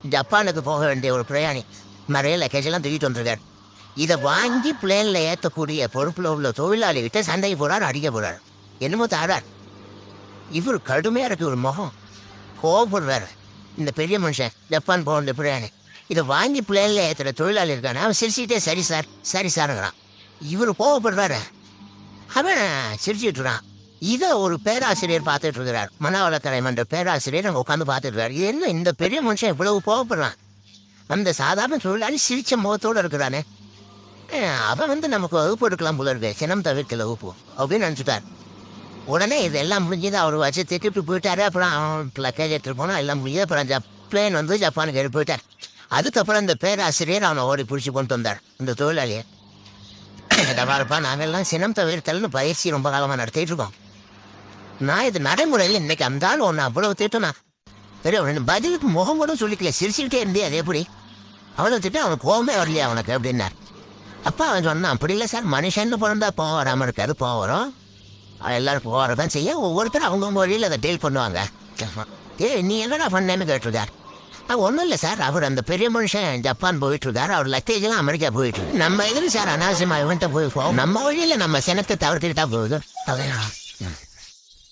ஜப்பானுக்கு போக வேண்டிய ஒரு பிரயாணி நிறைய லக்கேஜெல்லாம் தூக்கிட்டு வந்திருக்காரு. இதை வாங்கி பிளேனில் ஏற்றக்கூடிய பொறுப்பில் உள்ள தொழிலாளிகிட்ட சண்டைக்கு போகிறார், அடிக்க போகிறார், என்னமோ தாரார். இவர் கடுமையாக இருக்கு ஒரு முகம், கோவப்படுறாரு. இந்த பெரிய மனுஷன் ஜப்பான் போக வேண்டிய பிரயாணி இதை வாங்கி பிளேனில் ஏற்றுற தொழிலாளி இருக்கானே, அவன் சிரிச்சுக்கிட்டே சரி சார் சரி சாருங்கிறான். இவர் கோவப்படுறாரு, அவன் சிரிச்சுட்டு இருக்கான். இதை ஒரு பேராசிரியர் பார்த்துட்டு இருக்கிறார், மனவளக்கலை மன்ற பேராசிரியர் அங்கே உட்காந்து பார்த்துட்டு இருக்காரு. இது என்ன இந்த பெரிய மனுஷன் இவ்வளவு கோவப்படுறான், அந்த சாதாரண தொழிலாளி சிரிச்ச முகத்தோடு இருக்கிறானே, அவன் நமக்கு வகுப்பு எடுக்கலாம் போல இருக்கு, சினம் தவிர்க்கல வகுப்பு அப்படின்னு நினச்சிட்டார். உடனே இதெல்லாம் முடிஞ்சது, அவர் வச்சு திட்டு போயிட்டாரு. அப்புறம் அவன் லக்கேஜ் எடுத்துகிட்டு போனால் எல்லாம் முடிஞ்சது. அப்புறம் பிளேன் ஜப்பானுக்கு எடுத்து போயிட்டார். அதுக்கப்புறம் இந்த பேராசிரியர் அவனை ஓடி பிடிச்சி கொண்டு வந்தார் இந்த தொழிலாளியை. டவாரப்பா, நாங்கள்லாம் சினம் தவிர்த்தல்னு பயிற்சி ரொம்ப காலமாக நடத்திட்டு இருக்கோம். நான் இது நடைமுறையில் இன்னைக்கு அந்த ஆள் ஒன்று அவ்வளோ திட்டனா பெரிய பதிலுக்கு முகம் கூட சொல்லிக்கல, சிரிச்சுக்கிட்டே இருந்தே அது எப்படி அவ்வளோ திட்டம், அவனுக்கு கோவமே வரலையா அவனுக்கு அப்படின்னார். அப்பா அவன் சொன்னான், அப்படி இல்லை சார், மனுஷன்னு பிறந்தா போக வராமல் இருக்காது, போக வரும், எல்லோரும் போகிறதான் செய்ய, ஒவ்வொருத்தரும் அவங்கவுங்க வழியில் அதை டீல் பண்ணுவாங்க. நீ என்னடா பண்ணேன்னு கேட்டிருக்கார். ஒன்றும் இல்லை சார், அவர் அந்த பெரிய மனுஷன் ஜப்பான் போயிட்டுருக்கார், அவர் லக்கேஜெல்லாம் அமெரிக்கா போயிட்டு நம்ம எதிரி சார் அனாவசியமாக இவன்ட்ட போய் போவோம், நம்ம வழியில் நம்ம சினத்தை தவிர்த்துக்கிட்டா போகுது. அதான்